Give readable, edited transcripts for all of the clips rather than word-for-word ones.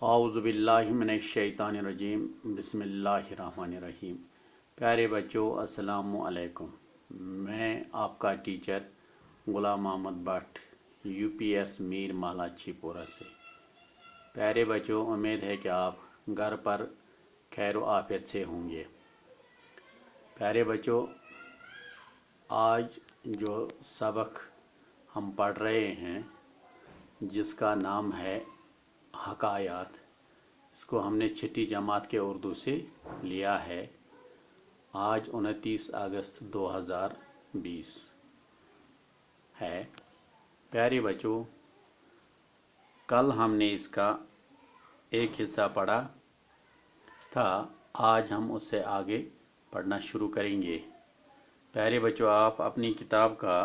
औज़ुबिल्लाहि मिनश्शैतानिर्रजीम बिस्मिल्लाहिर्रहमानिर्रहीम। प्यारे बच्चों, अस्सलामु अलैकुम। मैं आपका टीचर गुलाम मोहम्मद भट्ट, यूपीएस मीर माला छीपोरा से। प्यारे बच्चों, उम्मीद है कि आप घर पर खैर आफियत से होंगे। प्यारे बच्चों, आज जो सबक हम पढ़ रहे हैं जिसका नाम है हकायात, इसको हमने छठी जमात के उर्दू से लिया है। आज 29 अगस्त 2020 है। प्यारे बच्चों, कल हमने इसका एक हिस्सा पढ़ा था, आज हम उससे आगे पढ़ना शुरू करेंगे। प्यारे बच्चों, आप अपनी किताब का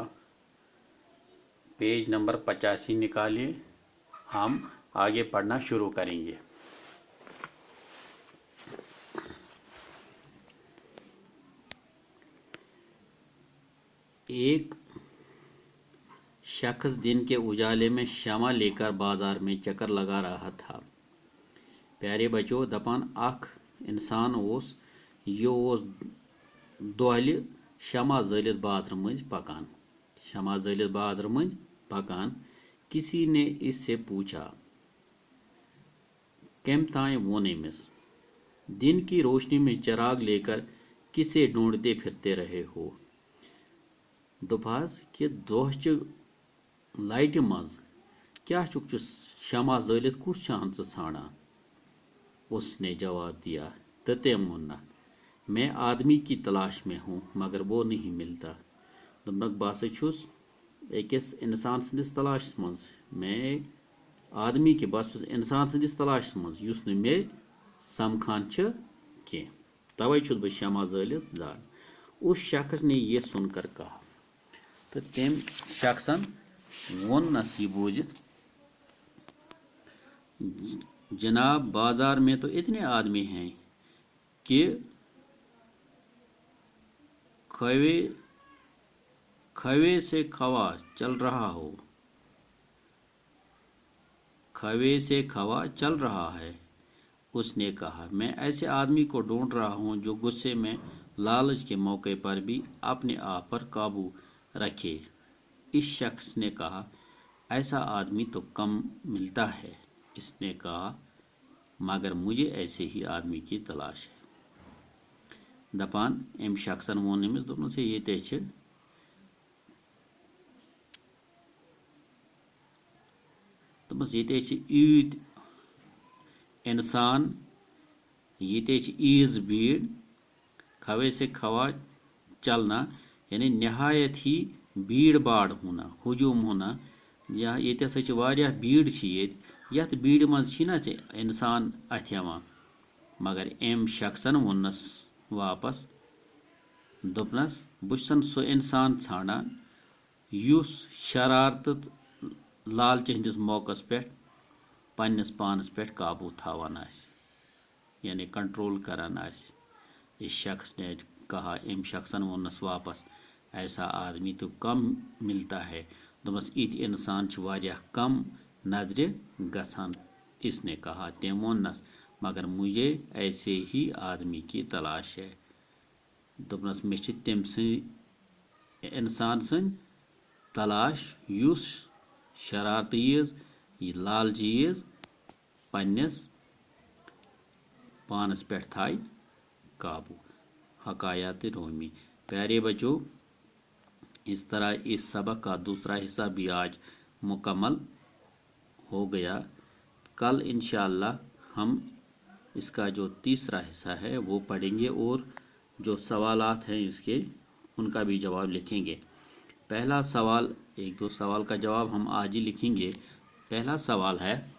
पेज नंबर 85 निकालिए, हम आगे पढ़ना शुरू करेंगे। एक शख्स दिन के उजाले में शमा लेकर बाजार में चक्कर लगा रहा था। प्यारे बच्चों, दपान अख इंसान ओस यो ओस दोहलि शमा जलित बाजार मंज पकान। शमा जलित बाजार मंज पकान। किसी ने इससे पूछा, कम ताई वोन अमिस, दिन की रोशनी में चिराग लेकर किसे ढूंढते फिरते रहे हो? दोपहर के दोहच लाइट मज क्या चुक शमा जलित कुछ चांद छाना? उसने जवाब दिया, तते मुन्ना, मैं आदमी की तलाश में हूँ मगर वो नहीं मिलता। दोनक बास छुस अकिस इंसान सदिस तलाश मज, मैं आदमी के बस इंसान सदिस तलाश मज युस न मे समखान के, तवे छुस बह शमा जलित जान। उस शख्स ने यह सुनकर कहा, तो तम शख्सन वोन नसी बूझित, जनाब बाजार में तो इतने आदमी हैं कि खवे से खवा चल रहा हो, खवे से खवा चल रहा है। उसने कहा, मैं ऐसे आदमी को ढूंढ रहा हूं जो गुस्से में लालच के मौके पर भी अपने आप पर काबू रखे। इस शख्स ने कहा, ऐसा आदमी तो कम मिलता है। इसने कहा, मगर मुझे ऐसे ही आदमी की तलाश है। दपान अम शख्सन वोन अमिस दोपन से ये ईद इंसान, ये ईज भीड़, खवे से खवा चलना यानी नहायत ही भीड़ बाड़ होना, हुजूम होना। या ये वारियाह भीड़ यथ भीड़ मज इंसान अथ यवान, मगर अम शख्सन वोनस वापस दोपनस, बुसन सो इंसान छाड़ान युस शरारत लालच हंदिस मौकस पे पन्निस पानस पे काबू थावान आसि, यानी कंट्रोल करान आसि। इस शख्स ने कहा, अम शख्सन वोनस वापस, ऐसा आदमी तो कम मिलता है। दोपस इत इंसान वारियाह कम नजरे गसान। इसने कहा, तम वोनस, मगर मुझे ऐसे ही आदमी की तलाश है। दोपनस मे तम इंसान सन तलाश युस शरारत यीज ये लाल चीज पन्निस पानस पे थाय काबू। हकायात रोमी। प्यारे बच्चों, इस तरह इस सबक का दूसरा हिस्सा भी आज मुकम्मल हो गया। कल इंशाअल्लाह हम इसका जो तीसरा हिस्सा है वो पढ़ेंगे और जो सवालात हैं इसके उनका भी जवाब लिखेंगे। पहला सवाल, एक दो सवाल का जवाब हम आज ही लिखेंगे। पहला सवाल है,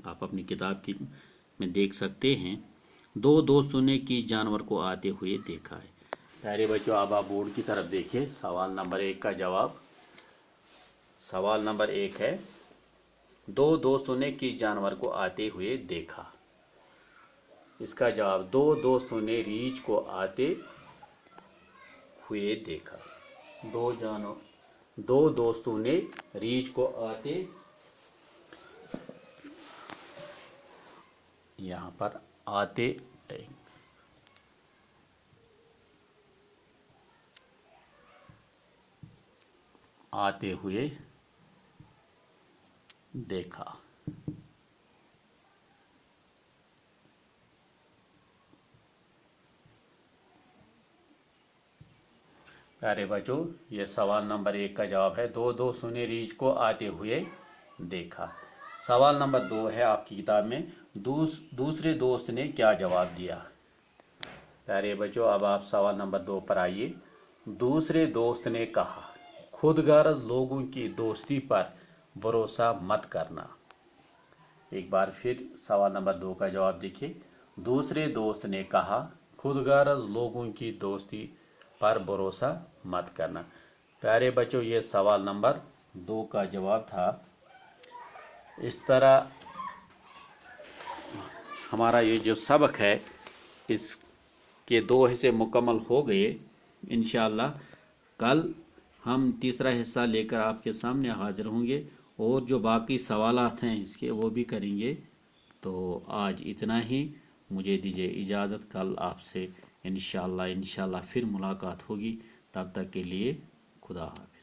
आप अपनी किताब की में देख सकते हैं, दो दोस्तों ने किस जानवर को आते हुए देखा है? प्यारे बच्चों, अब आप बोर्ड की तरफ देखिए। सवाल नंबर 1 का जवाब, सवाल नंबर 1 है, दो दोस्तों ने किस जानवर को आते हुए देखा? इसका जवाब, दो दोस्तों ने रीछ को आते हुए देखा। दो दोस्तों ने रीछ को आते यहाँ पर आते हुए देखा। प्यारे बच्चों, ये सवाल नंबर 1 का जवाब है। दो दोस्तों ने रीछ को आते हुए देखा। सवाल नंबर 2 है आपकी किताब में, दूसरे दोस्त ने क्या जवाब दिया। प्यारे बच्चों, अब आप सवाल नंबर 2 पर आइए। दूसरे दोस्त ने कहा, खुदगर्ज लोगों की दोस्ती पर भरोसा मत करना। एक बार फिर सवाल नंबर 2 का जवाब देखिए। दूसरे दोस्त ने कहा, खुदगर्ज लोगों की दोस्ती पर भरोसा मत करना। प्यारे बच्चों, ये सवाल नंबर 2 का जवाब था। इस तरह हमारा ये जो सबक है इसके 2 हिस्से मुकम्मल हो गए। इंशाअल्लाह कल हम तीसरा हिस्सा लेकर आपके सामने हाजिर होंगे और जो बाकी सवालात हैं इसके वो भी करेंगे। तो आज इतना ही, मुझे दीजिए इजाज़त। कल आपसे इंशाअल्लाह फिर मुलाकात होगी। तब तक के लिए खुदा हाफ़िज़।